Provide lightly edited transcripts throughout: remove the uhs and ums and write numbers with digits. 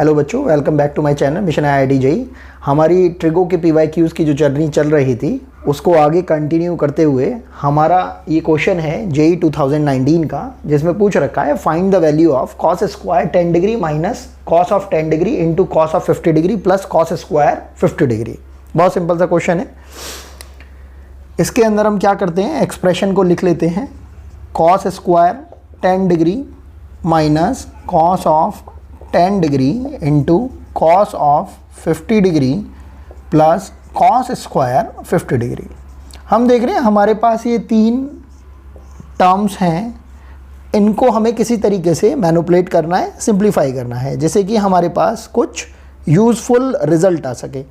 Hello बच्चों, welcome back to my channel mission IIT JEE. हमारी trigo के PYQs की जो जर्नी चल रही थी उसको आगे कंटिन्यू करते हुए हमारा ये क्वेश्चन है जेईई 2019 का, जिसमें पूछ रखा है find the value of cos square 10 degree minus cos of 10 degree into cos of 50 degree plus cos square 50 degree. बहुत सिंपल सा क्वेश्चन है। इसके अंदर हम क्या करते हैं, एक्सप्रेशन को लिख लेते हैं cos square 10 degree minus cos of 10 degree into cos of 50 degree plus cos square 50 degree. हम देख रहे हैं हमारे पास ये तीन टर्म्स हैं, इनको हमें किसी तरीके से मैनिपुलेट करना है, सिंप्लीफाई करना है, जैसे कि हमारे पास कुछ यूज़फुल रिजल्ट आ सके।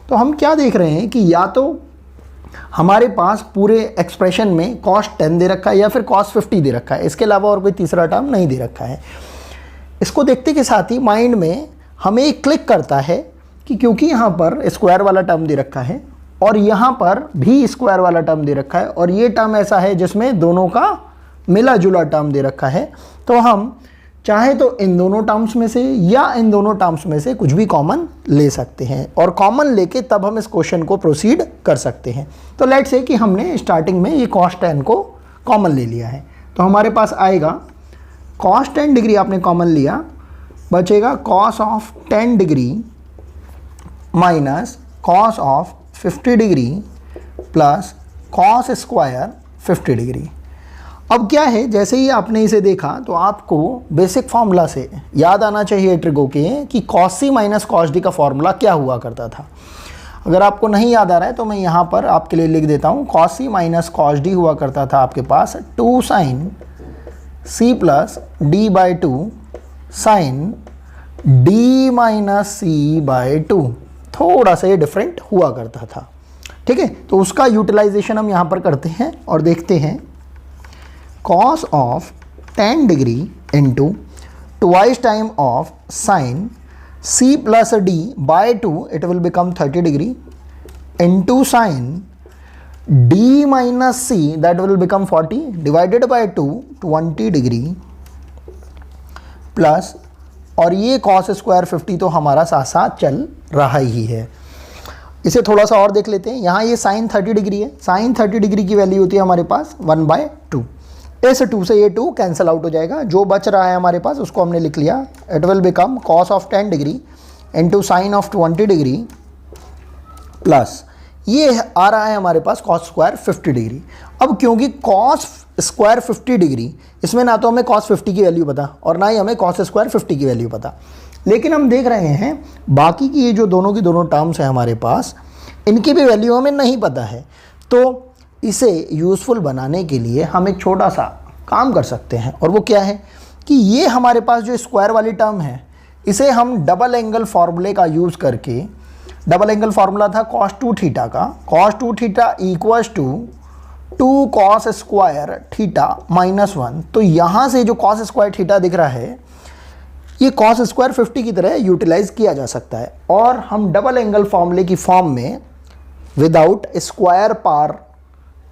तो हम क्या देख रहे हैं कि या तो हमारे पास पूरे एक्सप्रेशन में cos 10 दे रखा है या फिर cos 50 दे रखा है, इसके अलावा और कोई तीसरा टर्म नहीं दे रखा है। इसको देखते के साथ ही माइंड में हमें एक क्लिक करता है कि क्योंकि यहाँ पर स्क्वायर वाला टर्म दे रखा है और यहाँ पर भी स्क्वायर वाला टर्म दे रखा है और ये टर्म ऐसा है जिसमें दोनों का मिला जुला टर्म दे रखा है, तो हम चाहे तो इन दोनों टर्म्स में से या इन दोनों टर्म्स में से कुछ भी कॉमन ले सकते हैं और कॉमन लेके तब हम इस क्वेश्चन को प्रोसीड कर सकते हैं। तो लेट्स से कि हमने स्टार्टिंग में ये cos 10 को कॉमन ले लिया है, तो हमारे पास आएगा cos 10 डिग्री आपने कॉमन लिया, बचेगा cos of 10 degree minus cos of 50 degree plus cos square 50 degree. अब क्या है, जैसे ही आपने इसे देखा तो आपको बेसिक फार्मूला से याद आना चाहिए ट्रिगो के कि cos c minus cos d का फार्मूला क्या हुआ करता था। अगर आपको नहीं याद आ रहा है तो मैं यहाँ पर आपके लिए लिख देता हूँ। cos c minus cos d हुआ करता था आपके पास 2 sin c plus d by 2 sin d minus c by 2। थोड़ा सा ये डिफरेंट हुआ करता था, ठीक है। तो उसका यूटिलाइजेशन हम यहाँ पर करते हैं और देखते हैं cos of 10 degree into twice time of sign c plus d by 2 it will become 30 degree into sine d minus c that will become 40 divided by 2 20 degree plus, और ये cos स्क्वायर 50 तो हमारा साथ साथ चल रहा ही है। इसे थोड़ा सा और देख लेते हैं। यहाँ ये साइन 30 डिग्री है, साइन 30 डिग्री की वैल्यू होती है हमारे पास 1/2। इस 2 से ये 2 कैंसिल आउट हो जाएगा, जो बच रहा है हमारे पास उसको हमने लिख लिया। It will become cos of 10 degree into sine of 20 degree plus ये आ रहा है हमारे पास cos स्क्वायर 50 डिग्री। अब क्योंकि cos स्क्वायर 50 डिग्री, इसमें ना तो हमें cos 50 की वैल्यू पता और ना ही हमें cos स्क्वायर 50 की वैल्यू पता, लेकिन हम देख रहे हैं बाकी की ये जो दोनों की दोनों टर्म्स हैं हमारे पास, इनकी भी वैल्यू हमें नहीं पता है। तो इसे यूज़फुल बनाने के लिए हम एक छोटा सा काम कर सकते हैं, और वो क्या है कि ये हमारे पास जो स्क्वायर वाली टर्म है इसे हम डबल एंगल फार्मूले का यूज़ करके, डबल एंगल फार्मूला था cos 2 थीटा का, cos 2 theta equals to 2 cos square theta minus 1। तो यहाँ से जो cos स्क्वायर थीटा दिख रहा है ये cos स्क्वायर 50 की तरह यूटिलाइज किया जा सकता है, और हम डबल एंगल फार्मूले की फॉर्म में विदाउट स्क्वायर पार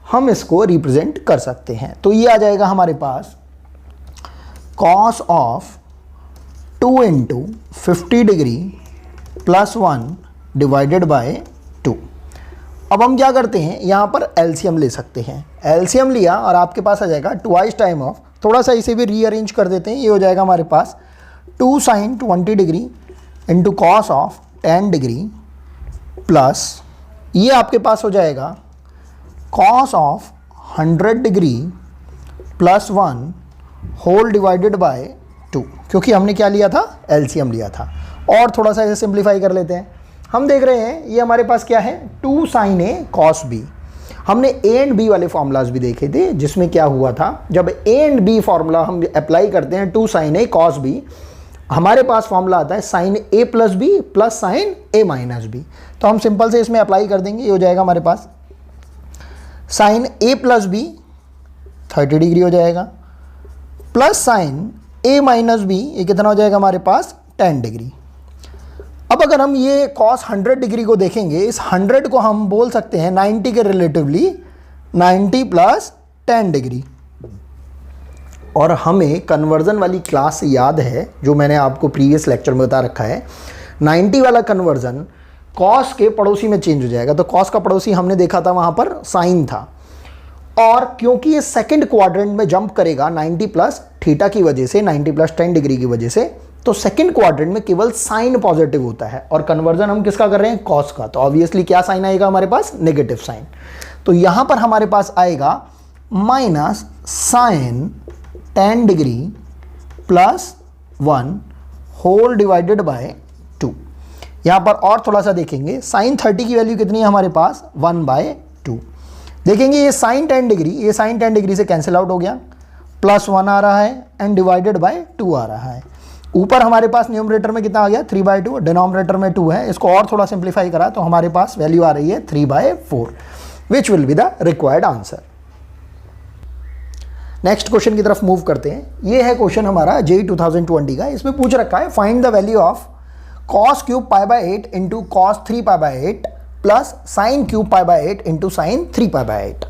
हम इसको रिप्रेजेंट कर सकते हैं। तो ये आ जाएगा हमारे पास cos of 2 into 50 degree plus 1 divided by 2। अब हम क्या करते हैं, यहाँ पर एलसीएम ले सकते हैं। एलसीएम लिया और आपके पास आ जाएगा ट्वाइस टाइम ऑफ, थोड़ा सा इसे भी रीअरेंज कर देते हैं, ये हो जाएगा हमारे पास 2 sin 20 degree into cos of 10 degree plus ये आपके पास हो जाएगा cos of 100 degree plus 1 whole divided by 2, क्योंकि हमने क्या लिया था, एलसीएम लिया था। और थोड़ा सा इसे सिंप्लीफाई कर लेते हैं। हम देख रहे हैं ये हमारे पास क्या है, 2 sin a cos b। हमने a एंड b वाले फार्मूलाज भी देखे थे, जिसमें क्या हुआ था, जब a एंड b फार्मूला हम अप्लाई करते हैं 2 sin a cos b, हमारे पास फार्मूला आता है sin a plus b plus sin a minus b। तो हम सिंपल से इसमें अप्लाई कर देंगे, ये हो जाएगा हमारे पास sin a plus b 30 degree हो जाएगा plus sin a minus b, ये कितना हो जाएगा हमारे पास 10 डिग्री। अब अगर हम ये cos 100 डिग्री को देखेंगे, इस 100 को हम बोल सकते हैं 90 के रिलेटिवली 90 प्लस 10 डिग्री। और हमें कन्वर्जन वाली क्लास याद है जो मैंने आपको प्रीवियस लेक्चर में बता रखा है, 90 वाला कन्वर्जन कॉस के पड़ोसी में चेंज हो जाएगा। तो कॉस का पड़ोसी हमने देखा था वहाँ पर साइन था, और क्योंकि ये सेकंड क्वाड्रेंट में जंप करेगा 90 प्लस थीटा की वजह से, 90 प्लस 10 डिग्री की वजह से, तो सेकंड क्वाड्रेंट में केवल साइन पॉजिटिव होता है, और कन्वर्जन हम किसका कर रहे हैं, कॉस का। तो ऑब्वियसली क्या साइन आएगा हमारे पास, नेगेटिव साइन। तो यहां पर हमारे पास आएगा minus sine 10 degree plus 1 whole divided by 2। यहां पर और थोड़ा सा देखेंगे, साइन 30 की वैल्यू कितनी है हमारे पास, 1/2। देखेंगे ये साइन 10 डिग्री, ये साइन 10 डिग्री से कैंसिल आउट हो गया, प्लस 1 आ रहा है एंड डिवाइडेड बाय 2 आ रहा है। ऊपर हमारे पास न्यूमरेटर में कितना आ गया, 3/2, डिनोमिनेटर में 2 है। इसको और थोड़ा सिंप्लीफाई करा तो हमारे पास वैल्यू आ रही है 3/4, which will be the required answer. Next question की तरफ मूव करते हैं। ये है क्वेश्चन हमारा JEE 2020 का। इसमें पूछ रखा है find the value of cos cube π/8 into cos 3π/8 plus sine cube π/8 into sine 3π/8।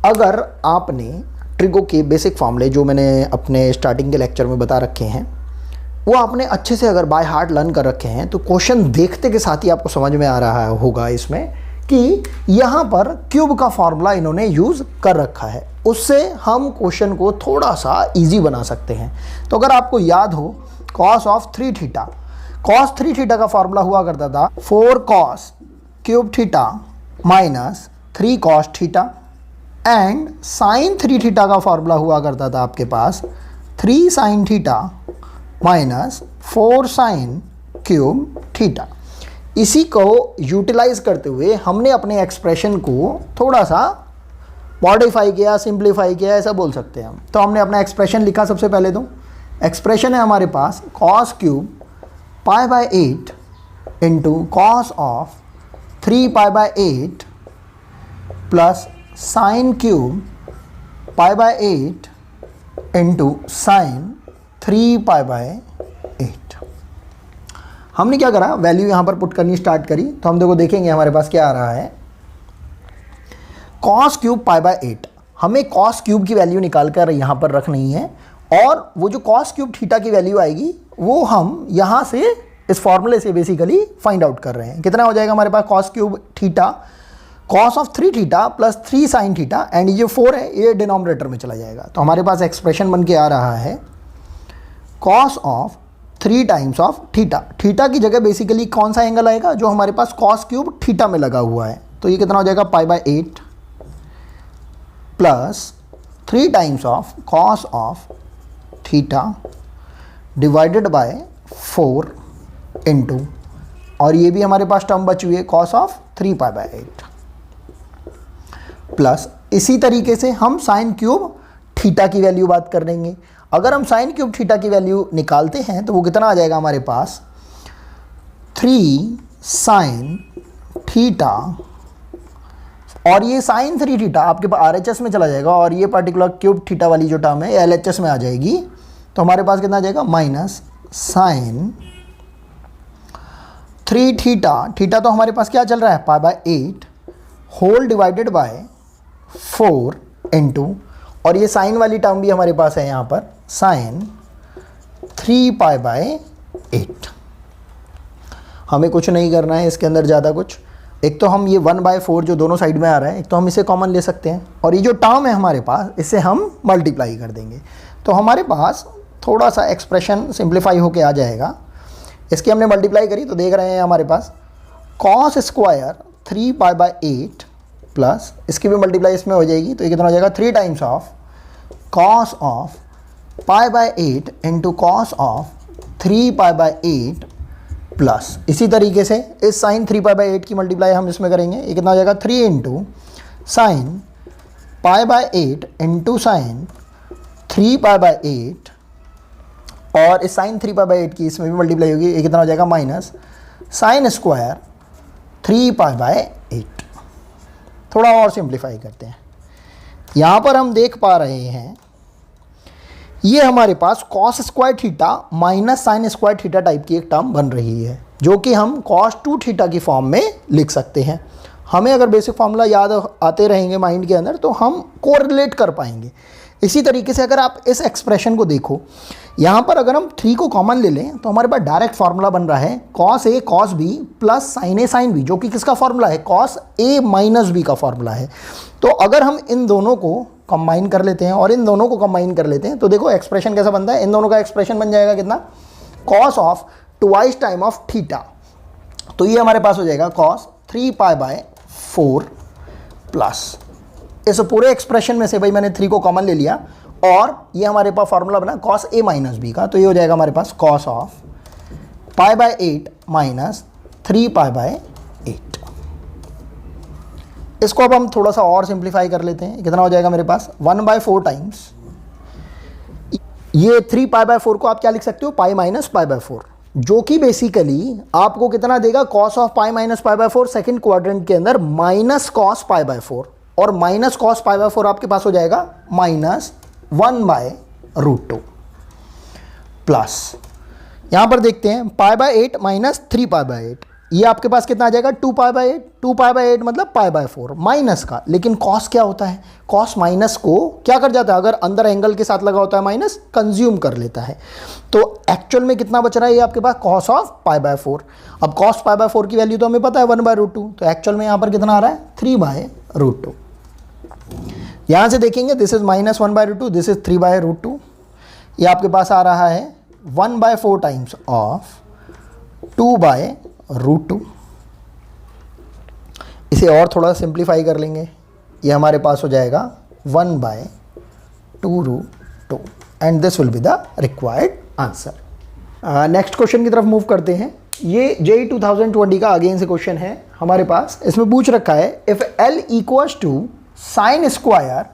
अगर आपने ट्रिगो के बेसिक फॉर्मूले जो मैंने अपने स्टार्टिंग के लेक्चर में बता रखे हैं वो आपने अच्छे से अगर बाय हार्ट लर्न कर रखे हैं, तो क्वेश्चन देखते के साथ ही आपको समझ में आ रहा होगा इसमें कि यहाँ पर क्यूब का फॉर्मूला इन्होंने यूज़ कर रखा है, उससे हम क्वेश्चन को थोड़ा सा इजी बना सकते हैं। तो अगर आपको याद हो cos of 3 theta, cos 3 theta का फॉर्मूला हुआ करता था 4 cos cube theta minus 3 cos theta, and sine 3 theta का फॉर्मूला हुआ करता था आपके पास 3 sine theta minus 4 sine cube theta. इसी को यूटिलाइज करते हुए हमने अपने एक्सप्रेशन को थोड़ा सा मॉडिफाई किया, सिंप्लीफाई किया, ऐसा बोल सकते हैं हम। तो हमने अपना एक्सप्रेशन लिखा। सबसे पहले तो एक्सप्रेशन है हमारे पास cos cube π/8 into cos of 3π/8 plus sine cube π/8 into sine 3π/8। हमने क्या करा, वैल्यू यहाँ पर पुट करनी स्टार्ट करी। तो हम देखो देखेंगे हमारे पास क्या आ रहा है, cos क्यूब π/8। हमें cos क्यूब की वैल्यू निकाल कर यहाँ पर रखनी है, और वो जो cos क्यूब थीटा की वैल्यू आएगी वो हम यहाँ से इस फॉर्मूले से बेसिकली फाइंड आउट कर रहे हैं। कितना हो जाएगा हमारे पास cos cube theta, cos of 3 theta plus 3 sine theta, and ये जो 4 है ये डिनोमिनेटर में चला जाएगा। तो हमारे पास एक्सप्रेशन बन के आ रहा है cos of 3 times of theta. Theta की जगह बेसिकली कौन सा एंगल आएगा, जो हमारे पास cos क्यूब थीटा में लगा हुआ है। तो ये कितना हो जाएगा π/8 plus 3 times of cos of theta divided by 4 into, और ये भी हमारे पास टर्म बची हुई है cos ऑफ 3π/8 प्लस इसी तरीके से हम साइन क्यूब थीटा की वैल्यू बात कर लेंगे। अगर हम साइन क्यूब थीटा की वैल्यू निकालते हैं तो वो कितना आ जाएगा हमारे पास 3 साइन थीटा, और ये साइन 3 थीटा आपके पास RHS में चला जाएगा, और ये पर्टिकुलर क्यूब थीटा वाली जो टर्म है LHS में आ जाएगी। तो हमारे पास कितना आ जाएगा माइनस साइन 3 थीटा, थीटा तो हमारे पास क्या चल रहा है π/8 होल डिवाइडेड बाय 4 इंटू, और ये साइन वाली टर्म भी हमारे पास है यहाँ पर साइन 3π/8। हमें कुछ नहीं करना है इसके अंदर ज़्यादा कुछ। एक तो हम ये 1/4 जो दोनों साइड में आ रहा है, एक तो हम इसे कॉमन ले सकते हैं, और ये जो टर्म है हमारे पास इसे हम मल्टीप्लाई कर देंगे। तो हमारे पास थोड़ा सा एक्सप्रेशन सिंप्लीफाई होके आ जाएगा। इसकी हमने मल्टीप्लाई करी तो देख रहे हैं हमारे पास cos स्क्वायर 3π/8 प्लस इसकी भी मल्टीप्लाई इसमें हो जाएगी। तो ये कितना हो जाएगा 3 times of cos of π/8 into cos of 3π/8 plus इसी तरीके से इस साइन 3π/8 की मल्टीप्लाई हम इसमें करेंगे। ये कितना हो जाएगा 3 इंटू साइन π/8 इंटू साइन 3π/8, और इस साइन 3π/8 की इसमें भी मल्टीप्लाई होगी। ये कितना हो जाएगा माइनस साइन स्क्वायर 3π/8। थोड़ा और सिंप्लीफाई करते हैं। यहाँ पर हम देख पा रहे हैं ये हमारे पास cos square theta minus sine square theta type की एक टर्म बन रही है, जो कि हम cos 2 थीटा की फॉर्म में लिख सकते हैं। हमें अगर बेसिक फार्मूला याद आते रहेंगे माइंड के अंदर तो हम कोरिलेट कर पाएंगे। इसी तरीके से अगर आप इस एक्सप्रेशन को देखो, यहाँ पर अगर हम 3 को कॉमन ले लें तो हमारे पास डायरेक्ट फार्मूला बन रहा है cos A cos B plus sin A sin B, जो कि किसका फार्मूला है, cos A माइनस B का फार्मूला है। तो अगर हम इन दोनों को कंबाइन कर लेते हैं और इन दोनों को कंबाइन कर लेते हैं तो देखो एक्सप्रेशन कैसा बनता है, इन दोनों का एक्सप्रेशन बन जाएगा कितना, cos of twice time of theta. तो ये हमारे पास हो जाएगा cos 3π/4 प्लस इस पूरे एक्सप्रेशन में से भाई मैंने 3 को कॉमन ले लिया और ये हमारे पास फार्मूला बना cos A माइनस B का, तो ये हो जाएगा हमारे पास cos ऑफ π/8 माइनस 3π/8। इसको अब हम थोड़ा सा और सिंप्लीफाई कर लेते हैं, कितना हो जाएगा मेरे पास 1/4 टाइम्स ये 3π/4 को आप क्या लिख सकते हो, पाई माइनस π/4, जो कि बेसिकली आपको कितना देगा, cos of pi minus π/4 second quadrant के अंदर माइनस cos π/4, और माइनस cos π/4 आपके पास हो जाएगा माइनस 1/√2 प्लस यहां पर देखते हैं π/8 माइनस 3π/8, ये आपके पास कितना आ जाएगा 2π/8, 2π/8 मतलब π/4 माइनस का, लेकिन cos क्या होता है, cos माइनस को क्या कर जाता है, अगर अंदर एंगल के साथ लगा होता है माइनस कंज्यूम कर लेता है। तो एक्चुअल में कितना बच रहा है ये आपके पास cos ऑफ π/4। अब cos π/4 की वैल्यू तो हमें पता है 1/√2, तो एक्चुअल में यहाँ पर कितना आ रहा है 3/√2। यहाँ से देखेंगे this is minus 1/√2, this is 3/√2, ये आपके पास आ रहा है 1/4 टाइम्स ऑफ 2/√2। इसे और थोड़ा सिंप्लीफाई कर लेंगे, ये हमारे पास हो जाएगा 1/2√2 and this will be the required answer. Next question की तरफ मूव करते हैं। ये JEE 2020 का अगेन से क्वेश्चन है हमारे पास। इसमें पूछ रखा है if L equals to sine square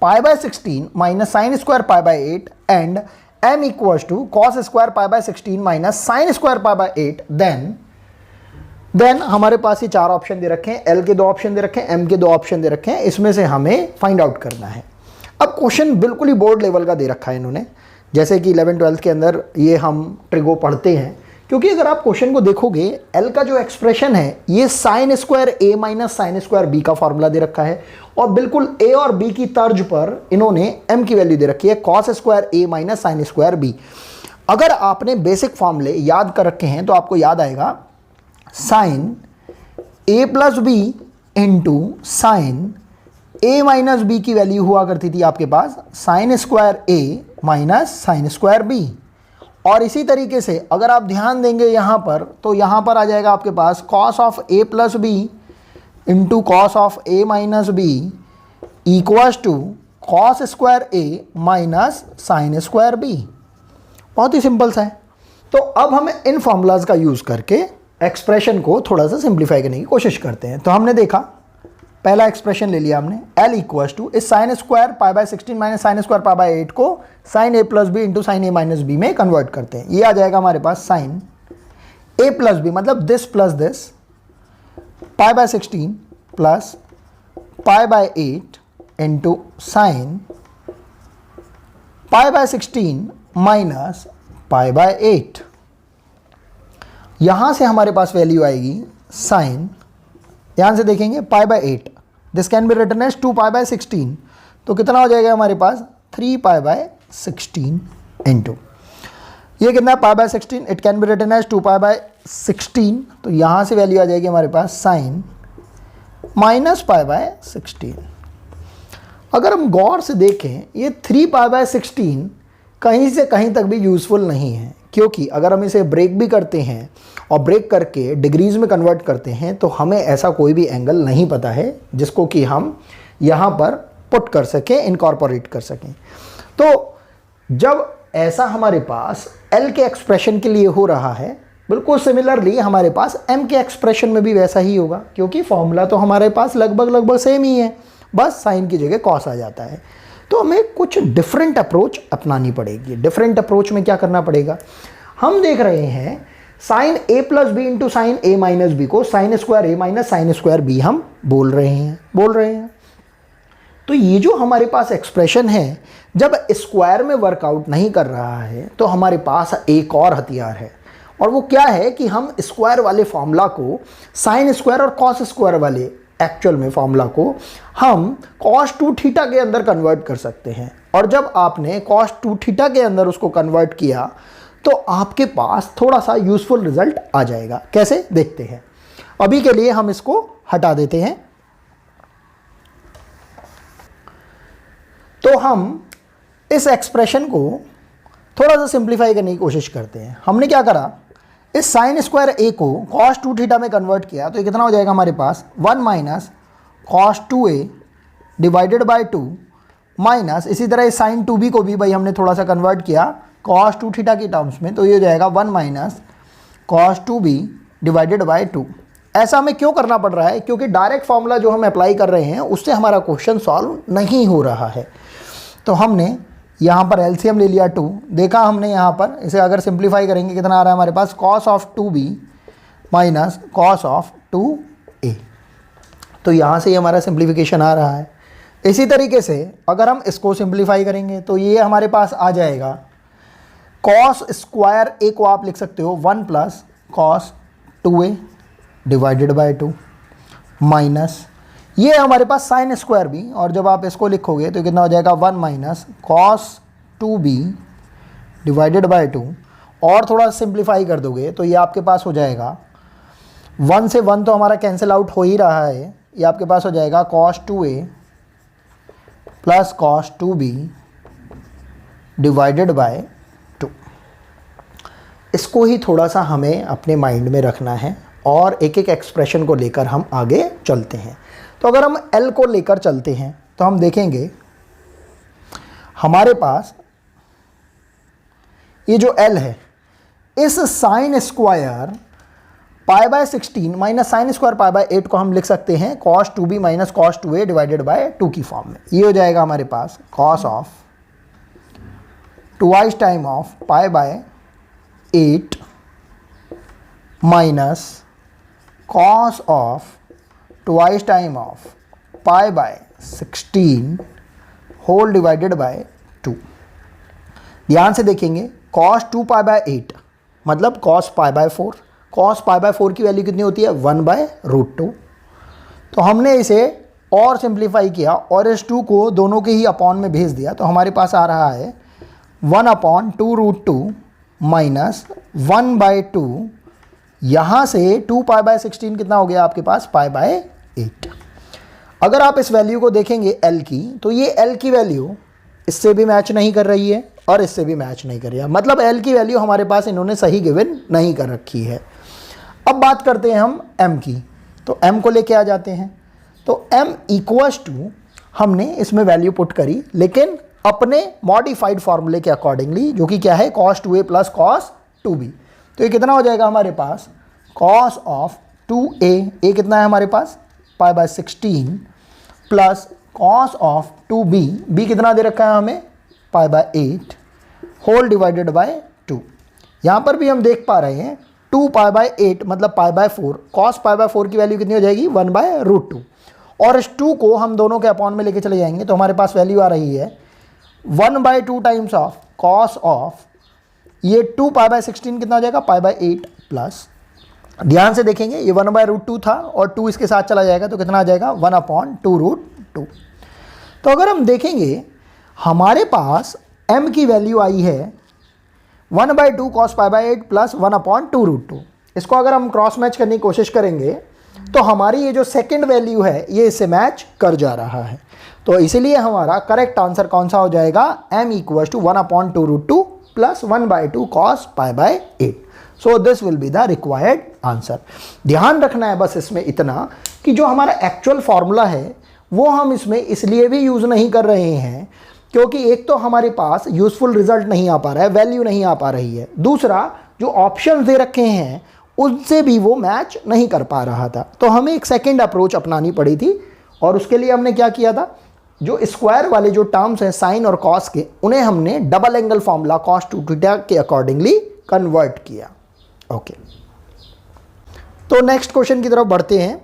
π/16 minus sine square π/8 and m equals to cos square π/16 minus sine square π/8, then हमारे पास ये 4 ऑप्शन दे रखे हैं, L के 2 ऑप्शन दे रखे हैं, M के 2 ऑप्शन दे रखे हैं, इसमें से हमें फाइंड आउट करना है। अब क्वेश्चन बिल्कुल ही बोर्ड लेवल का दे रखा है इन्होंने, जैसे कि 11th-12th के अंदर ये हम ट्रिगो पढ़ते हैं, क्योंकि अगर आप क्वेश्चन को देखोगे L का जो एक्सप्रेशन है ये sign square A minus sine square B का फॉर्मूला दे रखा है, और बिल्कुल A और B की तर्ज पर इन्होंने M की वैल्यू दे रखी है cos square A minus sine square B। अगर आपने बेसिक फॉर्मूले याद कर रखे हैं तो आपको याद आएगा sine A plus B into sine A minus B की वैल्यू हुआ करती थी आपके पास sine square A minus sine square B। और इसी तरीके से अगर आप ध्यान देंगे यहाँ पर, तो यहाँ पर आ जाएगा आपके पास cos of A plus B into cos of A minus B equals to cos square A minus sine square B। बहुत ही सिंपल सा है। तो अब हम इन फॉर्मूलाज का यूज़ करके एक्सप्रेशन को थोड़ा सा सिंप्लीफाई करने की कोशिश करते हैं। तो हमने देखा, पहला एक्सप्रेशन ले लिया हमने, L इक्वल्स टू इस sine square π/16 minus sine square π/8 को sine A plus B into sine A minus B में कन्वर्ट करते हैं। ये आ जाएगा हमारे पास साइन A प्लस बी मतलब this plus this π/16 plus π/8 into sine π/16 minus π/8। यहाँ से हमारे पास वैल्यू आएगी साइन, ध्यान से देखेंगे π/8, this can be written as 2π/16, तो कितना हो जाएगा हमारे पास 3π/16 इंटू ये कितना π/16, it can be written as 2π/16, तो यहाँ से वैल्यू आ जाएगी हमारे पास साइन माइनस π/16। अगर हम गौर से देखें ये 3π/16 कहीं से कहीं तक भी यूज़फुल नहीं है, क्योंकि अगर हम इसे ब्रेक भी करते हैं और ब्रेक करके डिग्रीज में कन्वर्ट करते हैं तो हमें ऐसा कोई भी एंगल नहीं पता है जिसको कि हम यहाँ पर पुट कर सकें, इनकॉर्पोरेट कर सकें। तो जब ऐसा हमारे पास L के एक्सप्रेशन के लिए हो रहा है, बिल्कुल सिमिलरली हमारे पास M के एक्सप्रेशन में भी वैसा ही होगा, क्योंकि फॉर्मूला तो हमारे पास लगभग सेम ही है, बस साइन की जगह कॉस आ जाता है। तो हमें कुछ डिफरेंट अप्रोच अपनानी पड़ेगी। डिफरेंट अप्रोच में क्या करना पड़ेगा, हम देख रहे हैं sine A plus B into sine A minus B को sine square A minus sine square B हम बोल रहे हैं। तो ये जो हमारे पास एक्सप्रेशन है, जब स्क्वायर में वर्कआउट नहीं कर रहा है तो हमारे पास एक और हथियार है, और वो क्या है कि हम स्क्वायर वाले फॉर्मूला को साइन स्क्वायर और कॉस स्क्वायर वाले एक्चुअल में फॉर्मूला को हम cos 2 थीटा के अंदर कन्वर्ट कर सकते हैं। और जब आपने cos 2 थीटा के अंदर उसको कन्वर्ट किया तो आपके पास थोड़ा सा यूजफुल रिजल्ट आ जाएगा। कैसे देखते हैं। अभी के लिए हम इसको हटा देते हैं। तो हम इस एक्सप्रेशन को थोड़ा सा सिंप्लीफाई करने की कोशिश करते हैं। हमने क्या करा, इस साइन स्क्वायर ए को cos 2 थीटा में कन्वर्ट किया तो ये कितना हो जाएगा हमारे पास 1 minus cos 2a divided by 2 minus इसी तरह इस साइन 2b को भी भाई हमने थोड़ा सा कन्वर्ट किया cos 2 थीटा की टर्म्स में, तो ये हो जाएगा 1 minus cos 2b divided by 2। ऐसा हमें क्यों करना पड़ रहा है, क्योंकि डायरेक्ट फॉर्मूला जो हम अप्लाई कर रहे हैं उससे हमारा क्वेश्चन सॉल्व नहीं हो रहा है। तो हमने यहाँ पर एलसीएम ले लिया 2, देखा हमने यहाँ पर इसे अगर सिंप्लीफाई करेंगे कितना आ रहा है हमारे पास cos of 2b minus cos of 2a। तो यहाँ से हमारा सिंप्लीफिकेशन आ रहा है। इसी तरीके से अगर हम इसको सिंप्लीफाई करेंगे तो ये हमारे पास आ जाएगा cos स्क्वायर a को आप लिख सकते हो 1 plus cos 2a divided by 2 minus ये हमारे पास साइन स्क्वायर भी, और जब आप इसको लिखोगे तो कितना हो जाएगा 1 minus cos 2b divided by 2, और थोड़ा सिंप्लीफाई कर दोगे तो ये आपके पास हो जाएगा 1 से 1 तो हमारा कैंसिल आउट हो ही रहा है, ये आपके पास हो जाएगा cos 2a plus cos 2b divided by 2। इसको ही थोड़ा सा हमें अपने माइंड में रखना है और एक एक एक्सप्रेशन को लेकर हम आगे चलते हैं। तो अगर हम L को लेकर चलते हैं तो हम देखेंगे हमारे पास ये जो L है, इस sine square pi by 16 minus sine square pi by 8 को हम लिख सकते हैं cos 2b minus cos 2a divided by 2 की फॉर्म में। ये हो जाएगा हमारे पास cos of twice time of pi by 8 minus cos of twice time of pi by 16 whole divided by 2। ध्यान से देखेंगे cos 2 पाई बाय 8 मतलब cos pi bye 4, cos pi bye 4 की वैल्यू कितनी होती है 1 बाय रूट 2। तो हमने इसे और सिंप्लीफाई किया और इस 2 को दोनों के ही अपॉन में भेज दिया, तो हमारे पास आ रहा है 1 अपॉन 2 रूट 2 माइनस 1 बाय 2। यहाँ से 2 पाई बाय 16 कितना हो गया आपके पास पाई बाय 8। अगर आप इस वैल्यू को देखेंगे L की, तो ये L की वैल्यू इससे भी मैच नहीं कर रही है और इससे भी मैच नहीं कर रही है, मतलब L की वैल्यू हमारे पास इन्होंने सही गिवन नहीं कर रखी है। अब बात करते हैं हम M की, तो M को लेके आ जाते हैं। तो M इक्वल्स टू हमने इसमें वैल्यू पुट करी, लेकिन अपने मॉडिफाइड फार्मूले के अकॉर्डिंगली, जो कि क्या है cos 2a plus cos 2b। तो ये कितना हो जाएगा हमारे पास cos ऑफ 2a, ए कितना है हमारे पास pi by 16 plus cos of 2b, b कितना दे रखा है हमें pi by 8 whole divided by 2। यहाँ पर भी हम देख पा रहे हैं 2 पाई बाय 8 मतलब pi by 4, cos pi bye 4 की वैल्यू कितनी हो जाएगी 1 बाय रूट 2, और इस 2 को हम दोनों के अपॉन में लेके चले जाएंगे तो हमारे पास वैल्यू आ रही है 1 by 2 times of cos of ये 2 पाई बाय 16 कितना हो जाएगा पाई बाय 8 प्लस, ध्यान से देखेंगे ये 1 बाय रूट 2 था और 2 इसके साथ चला जाएगा तो कितना आ जाएगा 1 अपॉन 2 रूट 2। तो अगर हम देखेंगे हमारे पास m की वैल्यू आई है 1 by 2 cos pi by 8 plus 1 upon 2 root 2। इसको अगर हम क्रॉस मैच करने की कोशिश करेंगे तो हमारी ये जो सेकंड वैल्यू है ये इससे मैच कर जा रहा है। तो इसीलिए हमारा करेक्ट आंसर कौन सा हो जाएगा m equal to 1 upon 2 root 2 plus 1 by 2 cos pi by 8। So this will be the required answer. ध्यान रखना है बस इसमें इतना कि जो हमारा एक्चुअल फॉर्मूला है वो हम इसमें इसलिए भी यूज़ नहीं कर रहे हैं क्योंकि एक तो हमारे पास यूज़फुल रिजल्ट नहीं आ पा रहा है, वैल्यू नहीं आ पा रही है, दूसरा जो ऑप्शन दे रखे हैं उनसे भी वो मैच नहीं कर पा रहा था। तो हमें एक सेकेंड अप्रोच अपनानी पड़ी थी और उसके लिए हमने क्या किया था, जो स्क्वायर वाले जो टर्म्स हैं साइन और कॉस के, उन्हें हमने double angle formula cos 2 theta के अकॉर्डिंगली कन्वर्ट किया। ओके, तो नेक्स्ट क्वेश्चन की तरफ बढ़ते हैं।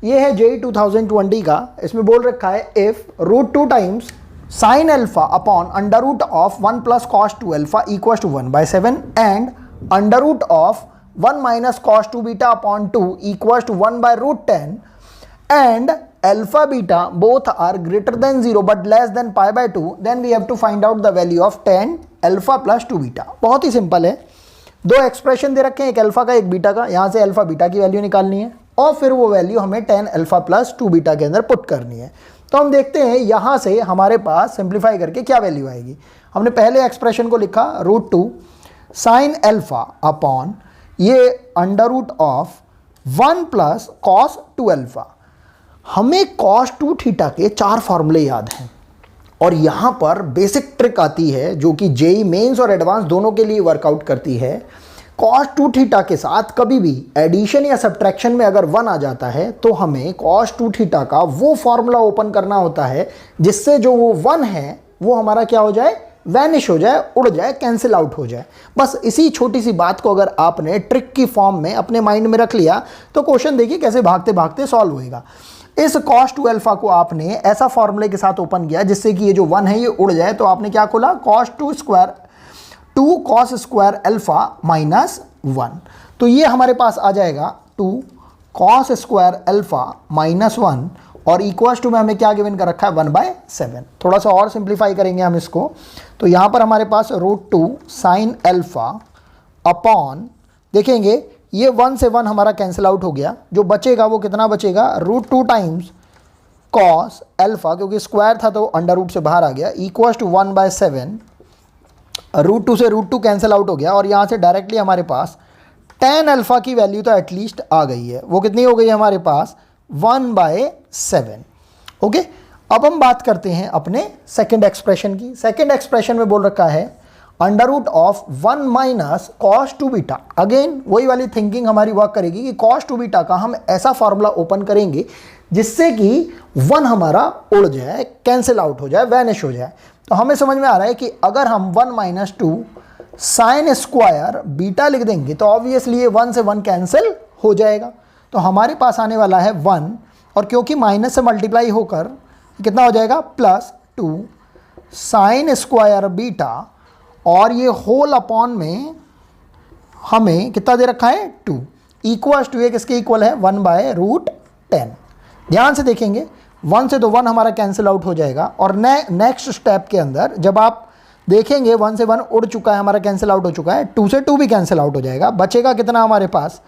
ये है JEE 2020 का। इसमें बोल रखा है if root 2 times sine alpha upon under root of 1 plus cos 2 alpha equal to 1 by 7 and under root of 1 minus cos 2 beta upon 2 equal to 1 by root 10 and alpha beta both are greater than 0 but less than pi by 2, then we have to find out the value of tan alpha plus 2 beta। बहुत ही simple है, दो expression दे रखे हैं, एक alpha का एक beta का, यहाँ से अल्फा बीटा की वैल्यू निकालनी है और फिर वो वैल्यू हमें tan अल्फा प्लस 2 बीटा के अंदर पुट करनी है। तो हम देखते हैं यहाँ से हमारे पास सिंप्लीफाई करके क्या वैल्यू आएगी। हमने पहले एक्सप्रेशन को लिखा √2 साइन अल्फा अपॉन ये under root of 1 plus cos 2 alpha. हमें cos 2 थीटा के 4 फॉर्मूले याद हैं और यहाँ पर बेसिक ट्रिक आती है जो कि जेई मेंस और एडवांस दोनों के लिए वर्कआउट करती है। cos 2 थीटा के साथ कभी भी एडिशन या सब्ट्रैक्शन में अगर 1 आ जाता है तो हमें cos 2 थीटा का वो फॉर्मूला ओपन करना होता है जिससे जो वो 1 है वो हमारा क्या हो जाए, वैनिश हो जाए, उड़ जाए, कैंसिल आउट हो जाए। बस इसी छोटी सी बात को अगर आपने ट्रिक की फॉर्म में अपने माइंड में रख लिया तो क्वेश्चन देखिए कैसे भागते भागते सॉल्व होएगा। इस cos 2 अल्फा को आपने ऐसा फॉर्मूले के साथ ओपन किया जिससे कि ये जो 1 है ये उड़ जाए, तो आपने क्या खोला cos 2 cos square alpha minus 1। तो ये हमारे पास आ जाएगा 2 cos स्क्वायर अल्फा माइनस 1 और इक्वल्स टू में हमें क्या गिवन कर रखा है 1/7। थोड़ा सा और सिंप्लीफाई करेंगे हम इसको, तो यहाँ पर हमारे पास √2 साइन अल्फा अपॉन, देखेंगे ये 1 से 1 हमारा कैंसिल आउट हो गया, जो बचेगा वो कितना बचेगा √2 टाइम्स कॉस अल्फा, क्योंकि स्क्वायर था तो अंडर रूट से बाहर आ गया, इक्वल्स टू 1/7। √2 से √2 कैंसिल आउट हो गया और यहाँ से डायरेक्टली हमारे पास tan अल्फा की वैल्यू तो एटलीस्ट आ गई है, वो कितनी हो गई है हमारे पास 1/7। ओके, अब हम बात करते हैं अपने सेकेंड एक्सप्रेशन की। सेकेंड एक्सप्रेशन में बोल रखा है under root of 1 minus cos 2 beta. Again वही वाली थिंकिंग हमारी वर्क करेगी कि cos 2 बीटा का हम ऐसा फॉर्मूला ओपन करेंगे जिससे कि 1 हमारा उड़ जाए, कैंसिल आउट हो जाए, वैनिश हो जाए। तो हमें समझ में आ रहा है कि अगर हम 1 माइनस 2 साइन स्क्वायर बीटा लिख देंगे तो ऑब्वियसली ये 1 से 1 कैंसिल हो जाएगा। तो हमारे पास आने वाला है 1 और क्योंकि माइनस से मल्टीप्लाई होकर कितना हो जाएगा +2 साइन स्क्वायर बीटा और ये होल अपॉन में हमें कितना दे रखा है 2 इक्वल्स टू, ये किसके इक्वल है 1/√10। ध्यान से देखेंगे 1 से तो 1 हमारा कैंसिल आउट हो जाएगा और नेक्स्ट स्टेप के अंदर जब आप देखेंगे 1 से 1 उड़ चुका है, हमारा कैंसिल आउट हो चुका है, 2 से 2 भी कैंसिल आउट हो जाएगा, बचेगा कितना हमारे पास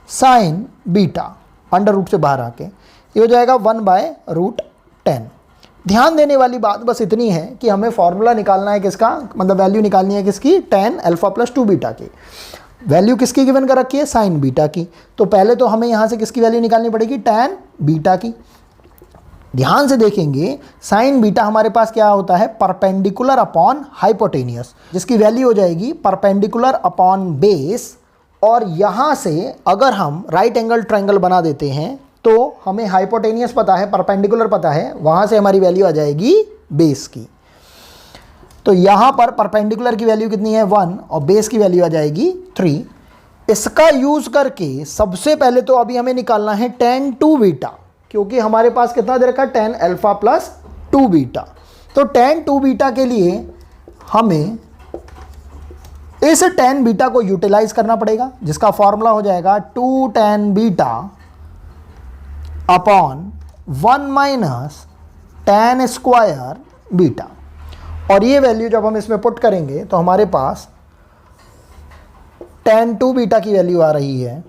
साइन बीटा अंडर रूट से बाहर आके, ये हो जाएगा 1/√10। ध्यान देने वाली बात बस इतनी है कि हमें फॉर्मूला निकालना है किसका, मतलब वैल्यू निकालनी है किसकी, tan अल्फा प्लस 2 बीटा की। वैल्यू किसकी गिवन कर रखी है, साइन बीटा की। तो पहले तो हमें यहाँ से किसकी वैल्यू निकालनी पड़ेगी, tan बीटा की। ध्यान से देखेंगे साइन बीटा हमारे पास क्या होता है, परपेंडिकुलर अपॉन हाइपोटेनियस, जिसकी वैल्यू हो जाएगी परपेंडिकुलर अपॉन बेस। और यहाँ से अगर हम राइट एंगल ट्रायंगल बना देते हैं तो हमें हाइपोटेनियस पता है, परपेंडिकुलर पता है, वहाँ से हमारी वैल्यू आ जाएगी बेस की। तो यहाँ पर परपेंडिकुलर की वैल्यू कितनी है 1 और बेस की वैल्यू आ जाएगी 3। इसका यूज़ करके सबसे पहले तो अभी हमें निकालना है tan 2 बीटा, क्योंकि हमारे पास कितना दे रखा है tan अल्फा प्लस 2 बीटा। तो tan 2 बीटा के लिए हमें इस tan बीटा को यूटिलाइज करना पड़ेगा, जिसका फॉर्मूला हो जाएगा 2 tan beta upon 1 minus tan square beta. और ये वैल्यू जब हम इसमें पुट करेंगे तो हमारे पास tan 2 बीटा की वैल्यू आ रही है,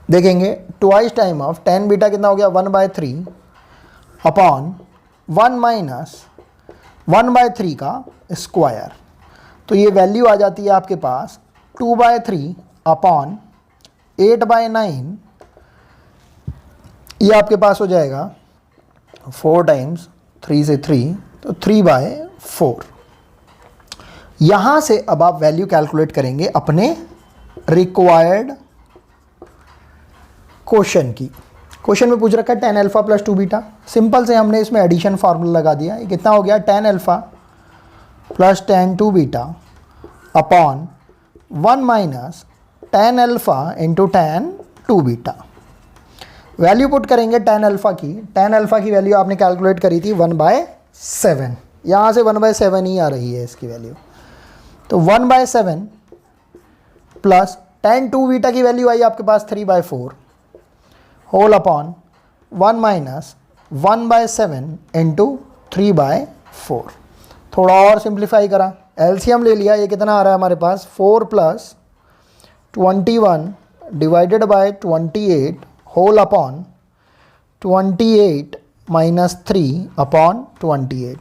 देखेंगे twice time of tan beta कितना हो गया 1/3 अपॉन 1 माइनस 1/3 का स्क्वायर। तो ये वैल्यू आ जाती है आपके पास 2/3 अपॉन 8/9, ये आपके पास हो जाएगा 4 टाइम्स 3 से 3, तो 3/4। यहाँ से अब आप वैल्यू कैलकुलेट करेंगे अपने रिक्वायर्ड क्वेश्चन की। क्वेश्चन में पूछ रखा है tan alpha plus 2 beta, simple से हमने इसमें एडिशन फार्मूला लगा दिया। ये कितना हो गया tan alpha plus tan 2 beta upon 1 minus tan alpha into tan 2 beta. Value put करेंगे tan अल्फा की वैल्यू आपने कैलकुलेट करी थी 1/7, यहाँ से 1/7 ही आ रही है इसकी वैल्यू। तो 1/7 प्लस tan 2 बीटा की वैल्यू आई आपके पास 3/4 होल अपॉन 1 माइनस 1/7 इंटू 3/4। थोड़ा और सिंप्लीफाई करा, एलसीएम ले लिया, ये कितना आ रहा है हमारे पास 4 + 21 divided by 28 whole upon 28 minus 3 upon 28।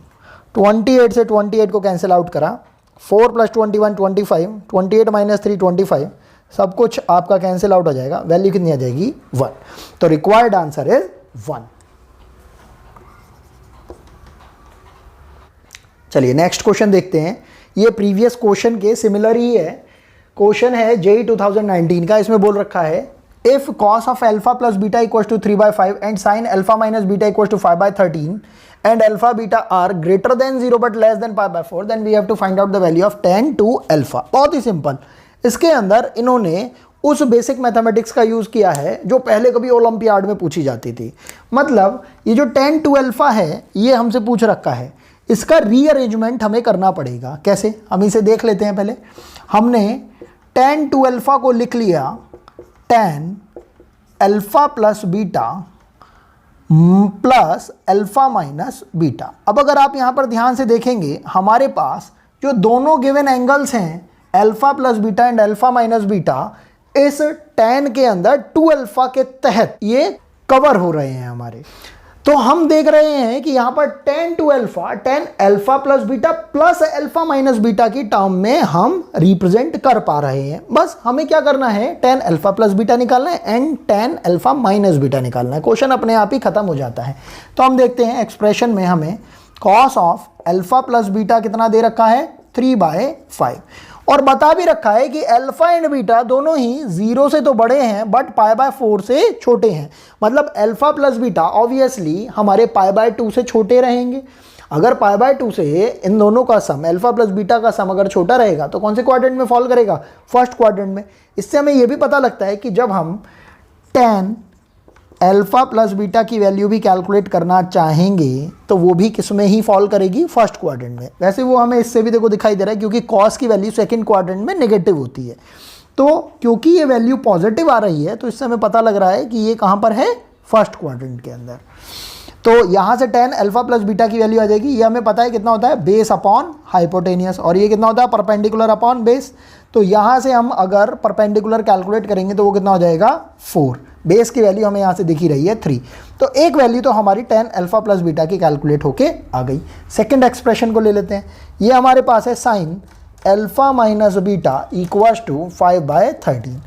28 से 28 को कैंसिल आउट करा, 4 + 21 25, 28 माइनस 3 25, सब कुछ आपका कैंसिल आउट हो जाएगा, वैल्यू कितनी आ जाएगी 1। तो रिक्वायर्ड आंसर इज 1। चलिए नेक्स्ट क्वेश्चन देखते हैं। ये प्रीवियस क्वेश्चन के सिमिलर ही है, क्वेश्चन है JEE 2019 का। इसमें बोल रखा है if cos of alpha plus beta equals to 3/5 and sin alpha minus beta equals to 5/13 and alpha beta are greater than 0 but less than pi/4, then we have to find out the value of tan to alpha। बहुत ही simple. इसके अंदर इन्होंने उस basic mathematics का use किया है जो पहले कभी ओलंपियाड में पूछी जाती थी। मतलब ये जो tan to alpha है ये हमसे पूछ रखा है, इसका रीअरेंजमेंट हमें करना पड़ेगा। कैसे, हम इसे देख लेते हैं। पहले हमने tan to alpha को लिख लिया tan alpha plus beta plus alpha minus beta. अब अगर आप यहाँ पर ध्यान से देखेंगे, हमारे पास जो दोनों गिवन एंगल्स हैं alpha plus beta and alpha minus beta, इस tan के अंदर 2 अल्फा के तहत ये कवर हो रहे हैं हमारे। तो हम देख रहे हैं कि यहाँ पर tan to alpha, tan alpha plus beta plus alpha minus beta की टर्म में हम रिप्रेजेंट कर पा रहे हैं। बस हमें क्या करना है, tan अल्फा प्लस बीटा निकालना है and tan alpha minus beta निकालना है। क्वेश्चन अपने आप ही खत्म हो जाता है। तो हम देखते हैं एक्सप्रेशन में हमें cos of alpha plus beta कितना दे रखा है 3/5, और बता भी रखा है कि अल्फा एंड बीटा दोनों ही 0 से तो बड़े हैं बट π/4 से छोटे हैं। मतलब अल्फा प्लस बीटा ऑब्वियसली हमारे π/2 से छोटे रहेंगे। अगर π/2 से इन दोनों का सम, अल्फा प्लस बीटा का सम अगर छोटा रहेगा तो कौन से क्वाड्रेंट में फॉल करेगा, फर्स्ट क्वाड्रेंट में। इससे हमें यह भी पता लगता है कि जब हम tan अल्फा प्लस बीटा की वैल्यू भी कैलकुलेट करना चाहेंगे तो वो भी किस में ही फॉल करेगी, फर्स्ट क्वाड्रेंट में। वैसे वो हमें इससे भी देखो दिखाई दे रहा है क्योंकि कॉस की वैल्यू सेकंड क्वाड्रेंट में नेगेटिव होती है। तो क्योंकि ये वैल्यू पॉजिटिव आ रही है तो इससे हमें पता लग रहा है कि ये कहाँ पर है, फर्स्ट क्वाड्रेंट के अंदर। तो यहाँ से tan अल्फा प्लस बीटा की वैल्यू आ जाएगी। ये हमें पता है कितना होता है, बेस अपॉन हाइपोटेनियस, और ये कितना होता है, परपेंडिकुलर अपॉन बेस। तो यहाँ से हम अगर परपेंडिकुलर कैलकुलेट करेंगे तो वो कितना हो जाएगा 4। बेस की वैल्यू हमें यहाँ से दिखी रही है 3। तो एक वैल्यू तो हमारी tan अल्फा प्लस बीटा की कैलकुलेट होके आ गई। सेकंड एक्सप्रेशन को ले लेते हैं। ये हमारे पास है sin alpha minus beta equals to 5/13,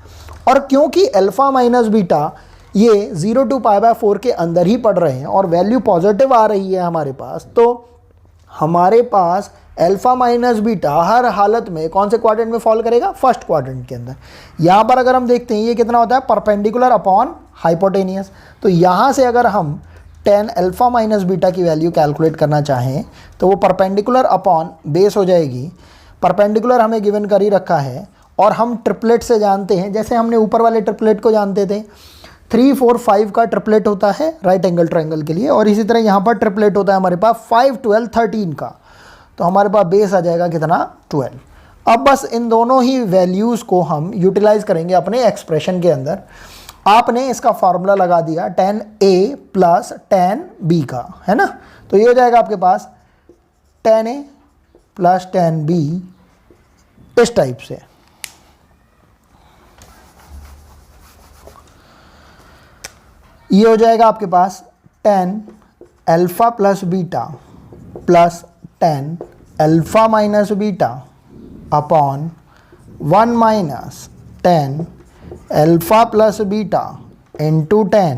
और क्योंकि अल्फा माइनस बीटा ये 0 to π/4 के अंदर ही पड़ रहे हैं और वैल्यू पॉजिटिव आ रही है हमारे पास, तो हमारे पास अल्फा माइनस बीटा हर हालत में कौन से क्वाड्रेंट में फॉल करेगा, फर्स्ट क्वाड्रेंट के अंदर। यहाँ पर अगर हम देखते हैं ये कितना होता है, परपेंडिकुलर अपॉन हाइपोटेनियस। तो यहाँ से अगर हम tan अल्फा माइनस बीटा की वैल्यू कैलकुलेट करना चाहें तो वो परपेंडिकुलर अपॉन बेस हो जाएगी। परपेंडिकुलर हमें गिवन कर ही रखा है और हम ट्रिपलेट से जानते हैं, जैसे हमने ऊपर वाले ट्रिपलेट को जानते थे 3 4 5 का ट्रिपलेट होता है राइट एंगल ट्रायंगल के लिए, और इसी तरह यहाँ पर ट्रिपलेट होता है हमारे पास 5 12 13 का। तो हमारे पास बेस आ जाएगा कितना, 12। अब बस इन दोनों ही वैल्यूज़ को हम यूटिलाइज करेंगे अपने एक्सप्रेशन के अंदर। आपने इसका फार्मूला लगा दिया tan A plus tan B का, है ना। तो ये हो जाएगा आपके पास tan A plus tan B इस टाइप से। ये हो जाएगा आपके पास tan alpha plus beta plus tan alpha minus beta upon 1 minus tan alpha plus beta into tan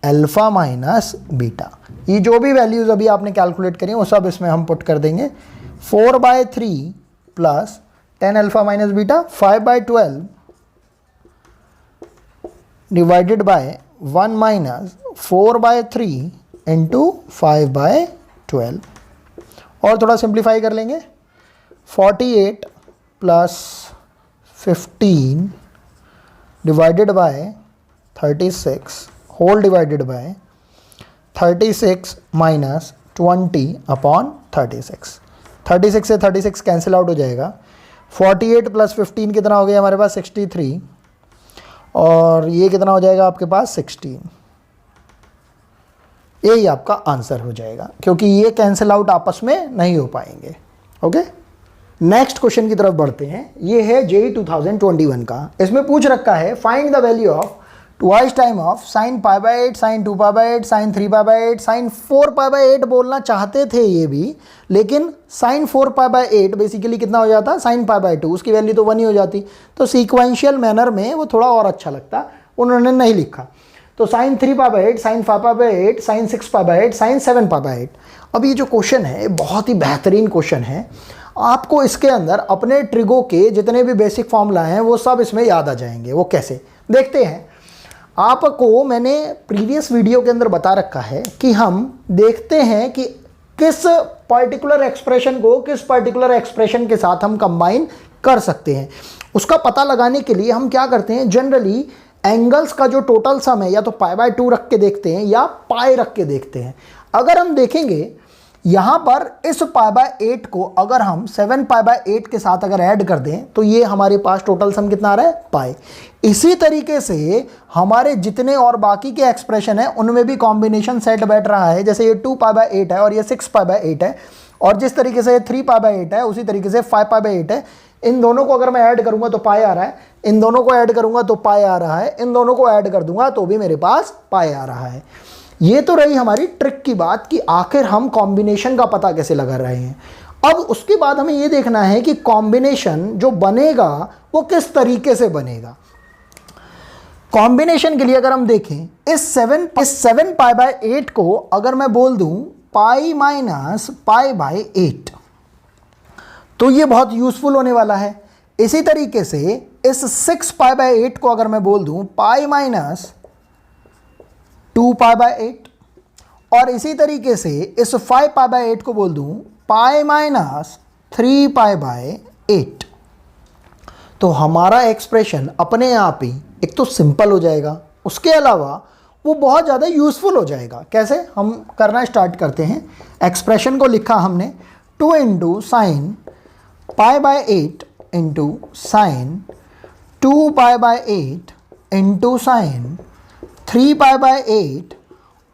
alpha minus beta. ये जो भी वैल्यूज़ अभी आपने कैलकुलेट करी वो सब इसमें हम पुट कर देंगे। 4/3 plus tan alpha minus beta 5/12 divided by 1 minus 4/3 into 5/12, और थोड़ा सिंप्लीफाई कर लेंगे। 48 plus 15 divided by 36 whole divided by 36 minus 20 upon 36। 36 से 36 कैंसिल आउट हो जाएगा। 48 प्लस 15 कितना हो गया हमारे पास 63, और ये कितना हो जाएगा आपके पास 16। यही आपका आंसर हो जाएगा, क्योंकि ये कैंसिल आउट आपस में नहीं हो पाएंगे। ओके, नेक्स्ट क्वेश्चन की तरफ बढ़ते हैं। ये है जेई 2021 का। इसमें पूछ रखा है find the value of twice time of sine pi by 8, sine 2 pi by 8, sine 3 pi by 8, sine 4 pi by 8 बोलना चाहते थे ये भी, लेकिन साइन 4 पाई बाय 8 बेसिकली कितना हो जाता, साइन पाई बाय 2, उसकी वैल्यू तो 1 ही हो जाती। तो सीक्वेंशियल मैनर में वो थोड़ा और अच्छा लगता, उन्होंने नहीं लिखा। तो sine 3 pi by 8, sine 5 pi by 8, sine 6 pi by 8, sine 7 pi by 8। अब ये जो क्वेश्चन है बहुत ही बेहतरीन क्वेश्चन है। आपको इसके अंदर अपने ट्रिगो के जितने भी बेसिक फॉर्मूला हैं वो सब इसमें याद आ जाएंगे। वो कैसे, देखते हैं। आपको मैंने प्रीवियस वीडियो के अंदर बता रखा है कि हम देखते हैं कि किस पर्टिकुलर एक्सप्रेशन को किस पर्टिकुलर एक्सप्रेशन के साथ हम कंबाइन कर सकते हैं। उसका पता लगाने के लिए हम क्या करते हैं, जनरली एंगल्स का जो टोटल सम है या तो पाई बाय 2 रख के देखते हैं या पाई रख के देखते हैं। अगर हम देखेंगे यहाँ पर इस पाई बाय 8 को अगर हम 7 पाई बाय 8 के साथ अगर ऐड कर दें तो ये हमारे पास टोटल सम कितना आ रहा है, पाई। इसी तरीके से हमारे जितने और बाकी के एक्सप्रेशन है उनमें भी कॉम्बिनेशन सेट बैठ रहा है। जैसे ये 2 पाई बाय 8 है और ये 6 पाई बाय 8 है, और जिस तरीके से 3 पाई बाय 8 है उसी तरीके से 5 पाई बाय 8 है। इन दोनों को अगर मैं ऐड करूंगा तो पाई आ रहा है, इन दोनों को ऐड करूंगा तो पाई आ रहा है, इन दोनों को ऐड कर दूंगा तो भी मेरे पास पाई आ रहा है। ये तो रही हमारी ट्रिक की बात कि आखिर हम कॉम्बिनेशन का पता कैसे लगा रहे हैं। अब उसके बाद हमें ये देखना है कि कॉम्बिनेशन जो बनेगा वो किस तरीके से बनेगा। कॉम्बिनेशन के लिए अगर हम देखें इस 7 पाई बाय 8 को अगर मैं बोल दूं पाई माइनस पाई बाय 8 तो ये बहुत यूजफुल होने वाला है। इसी तरीके से इस 6 पाई बाय 8 को अगर मैं बोल दूं पाई माइनस 2 पाई बाय 8, और इसी तरीके से इस 5 पाई बाय 8 को बोल दूं पाई माइनस 3 पाई बाय 8, तो हमारा एक्सप्रेशन अपने आप ही एक तो सिंपल हो जाएगा, उसके अलावा वो बहुत ज़्यादा यूज़फुल हो जाएगा। कैसे, हम करना स्टार्ट करते हैं। एक्सप्रेशन को लिखा हमने 2 into sine pi by 8 into sine 2 pi by 8 into sine 3 pi by 8,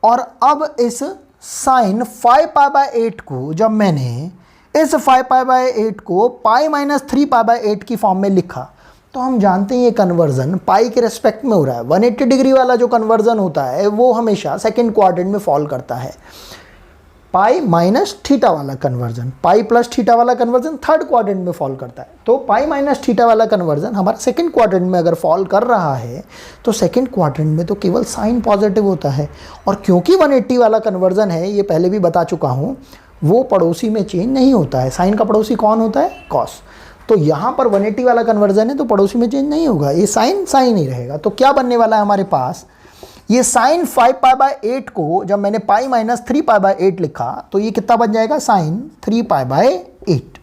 और अब इस साइन 5 पाई बाय 8 को जब मैंने इस 5 पाई बाय 8 को पाई माइनस 3 पाई बाय 8 की फॉर्म में लिखा, तो हम जानते हैं ये कन्वर्जन पाई के रेस्पेक्ट में हो रहा है। 180 डिग्री वाला जो कन्वर्जन होता है वो हमेशा सेकंड क्वाड्रेंट में फॉल करता है। पाई माइनस थीटा वाला कन्वर्जन, पाई प्लस थीटा वाला कन्वर्जन थर्ड क्वाड्रेंट में फॉल करता है। तो पाई माइनस थीटा वाला कन्वर्जन हमारा सेकंड क्वाड्रेंट में अगर फॉल कर रहा है तो सेकंड क्वाड्रेंट में तो केवल साइन पॉजिटिव होता है। और क्योंकि 180 वाला कन्वर्जन है, ये पहले भी बता चुका हूँ, वो पड़ोसी में चेंज नहीं होता है। साइन का पड़ोसी कौन होता है, कॉस। तो यहाँ पर 180 वाला कन्वर्जन है तो पड़ोसी में चेंज नहीं होगा, ये साइन साइन ही रहेगा। तो क्या बनने वाला है हमारे पास, ये साइन 5 पाई बाय 8 को जब मैंने पाई माइनस 3 पाई बाय 8 लिखा तो ये कितना बन जाएगा, साइन 3 पाई बाय 8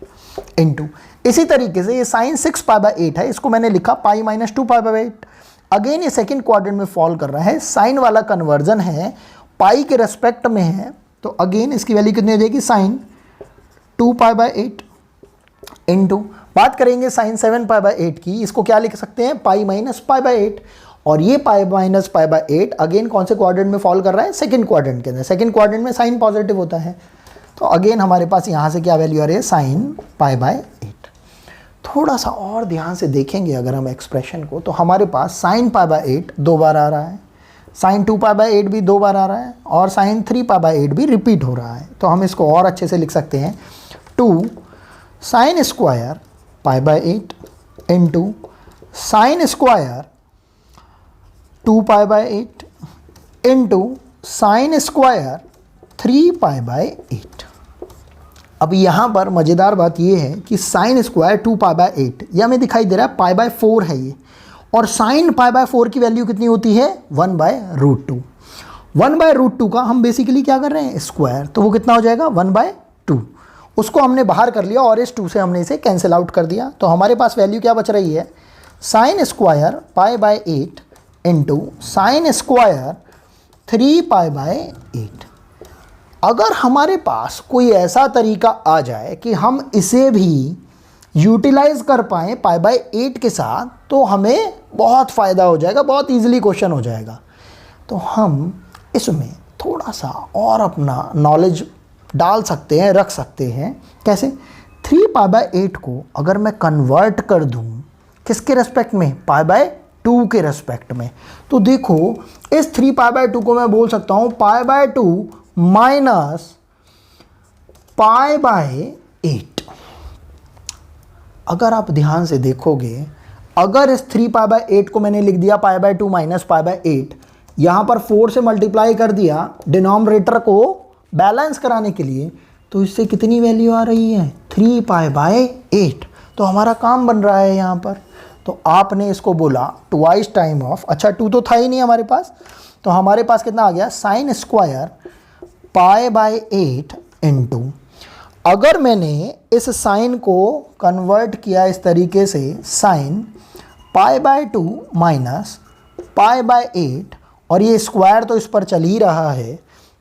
इंटू, इसी तरीके से ये साइन 6 पाई बाय 8 है, इसको मैंने लिखा pi minus 2 pi by 8। Again ये सेकंड क्वाड्रेंट में फॉल कर रहा है, साइन वाला कन्वर्जन है, पाई के रेस्पेक्ट में है, तो अगेन इसकी वैल्यू कितनी हो जाएगी, साइन 2 पाई बाय 8 इंटू, बात करेंगे साइन 7 पाई बाय 8 की, इसको क्या लिख सकते हैं, पाई माइनस पाई बाय 8। और ये pi minus pi by 8 again कौन से क्वाड्रेंट में फॉल कर रहा है, सेकंड क्वाड्रेंट के अंदर। सेकंड क्वाड्रेंट में साइन पॉजिटिव होता है, तो अगेन हमारे पास यहाँ से क्या वैल्यू आ रही है, साइन पाई बाय 8। थोड़ा सा और ध्यान से देखेंगे अगर हम एक्सप्रेशन को, तो हमारे पास साइन पाई बाय 8 2 बार आ रहा है, साइन 2 पाई बाय 8 भी 2 बार आ रहा है, और साइन 3 पाई बाय 8 भी रिपीट हो रहा है। तो हम इसको और अच्छे से लिख सकते हैं, 2 sign square pi by 8 into sine square 2 pi by 8 into sine square 3 pi by 8। अब यहाँ पर मज़ेदार बात ये है कि साइन स्क्वायर 2 पाई बाय 8 यह हमें दिखाई दे रहा है पाई बाय 4 है ये, और साइन पाई बाय 4 की वैल्यू कितनी होती है, 1 बाय रूट 2। 1 बाय रूट 2 का हम बेसिकली क्या कर रहे हैं, स्क्वायर, तो वो कितना हो जाएगा, 1 बाय 2। उसको हमने बाहर कर लिया और इस 2 से हमने इसे कैंसिल आउट कर दिया, तो हमारे पास वैल्यू क्या बच रही है, sign square pi by 8 into sine square 3 pi by 8। अगर हमारे पास कोई ऐसा तरीका आ जाए कि हम इसे भी यूटिलाइज कर पाएँ पाई बाय 8 के साथ, तो हमें बहुत फ़ायदा हो जाएगा, बहुत ईजिली क्वेश्चन हो जाएगा। तो हम इसमें थोड़ा सा और अपना नॉलेज डाल सकते हैं, रख सकते हैं। कैसे? 3π/8 को अगर मैं कन्वर्ट कर दूं किसके रेस्पेक्ट में? π/2 के रेस्पेक्ट में। तो देखो इस 3π/2 को मैं बोल सकता हूं π/2 माइनस π/8। अगर आप ध्यान से देखोगे, अगर इस 3π/8 को मैंने लिख दिया π/2 माइनस π/8, यहाँ पर 4 से मल्टीप्लाई कर दिया डिनोमिनेटर को बैलेंस कराने के लिए, तो इससे कितनी वैल्यू आ रही है? 3π/8। तो हमारा काम बन रहा है यहाँ पर। तो आपने इसको बोला ट्वाइस टाइम ऑफ, अच्छा 2 तो था ही नहीं हमारे पास, तो हमारे पास कितना आ गया? साइन स्क्वायर π/8 इंटू, अगर मैंने इस साइन को कन्वर्ट किया इस तरीके से, साइन π/2 माइनस π/8, और ये स्क्वायर तो इस पर चल ही रहा है।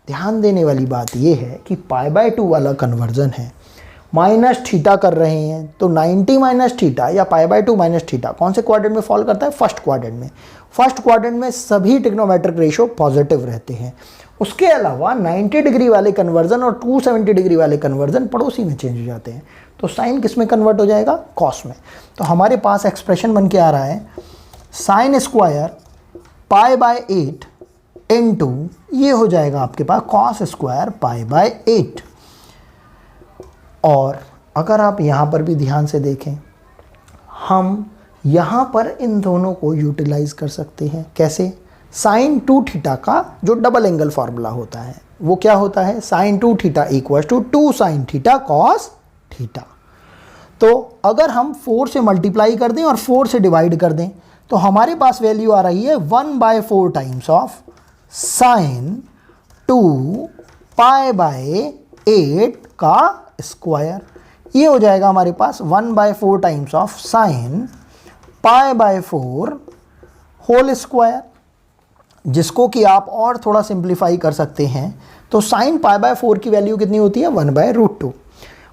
ध्यान देने वाली बात ये है कि π/2 वाला कन्वर्जन है, माइनस थीटा कर रहे हैं, तो 90 माइनस थीटा या π/2 माइनस थीटा कौन से क्वाड्रेंट में फॉल करता है? फर्स्ट क्वाड्रेंट में। फर्स्ट क्वाड्रेंट में सभी ट्रिग्नोमेट्रिक रेशियो पॉजिटिव रहते हैं। उसके अलावा 90 डिग्री वाले कन्वर्जन और 270 डिग्री वाले कन्वर्जन पड़ोसी में चेंज हो जाते हैं। तो साइन किस में कन्वर्ट हो जाएगा? कॉस में। तो हमारे पास एक्सप्रेशन बन के आ रहा है साइन स्क्वायर π/8 इंटू, ये हो जाएगा आपके पास कॉस स्क्वायर π/8। और अगर आप यहाँ पर भी ध्यान से देखें, हम यहाँ पर इन दोनों को यूटिलाइज कर सकते हैं। कैसे? साइन 2 थीटा का जो डबल एंगल फार्मूला होता है वो क्या होता है? Sine 2 theta equal to 2 sine theta cos theta. तो अगर हम 4 से मल्टीप्लाई कर दें और 4 से डिवाइड कर दें, तो हमारे पास वैल्यू आ रही है 1/4 टाइम्स ऑफ साइन 2π/8 का स्क्वायर। ये हो जाएगा हमारे पास 1/4 times of sine π/4 whole square, जिसको कि आप और थोड़ा सिंप्लीफाई कर सकते हैं। तो साइन π/4 की वैल्यू कितनी होती है? 1/√2।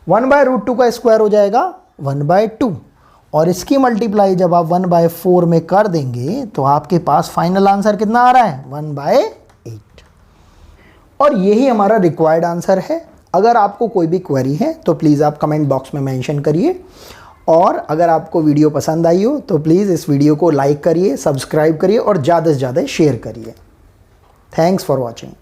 1/√2 का स्क्वायर हो जाएगा 1/2, और इसकी मल्टीप्लाई जब आप 1/4 में कर देंगे तो आपके पास फाइनल आंसर कितना आ रहा है? 1/8। और यही हमारा रिक्वायर्ड आंसर है। अगर आपको कोई भी क्वेरी है तो प्लीज़ आप कमेंट बॉक्स में मेंशन करिए, और अगर आपको वीडियो पसंद आई हो तो प्लीज़ इस वीडियो को लाइक करिए, सब्सक्राइब करिए और ज़्यादा से ज़्यादा शेयर करिए। Thanks for watching.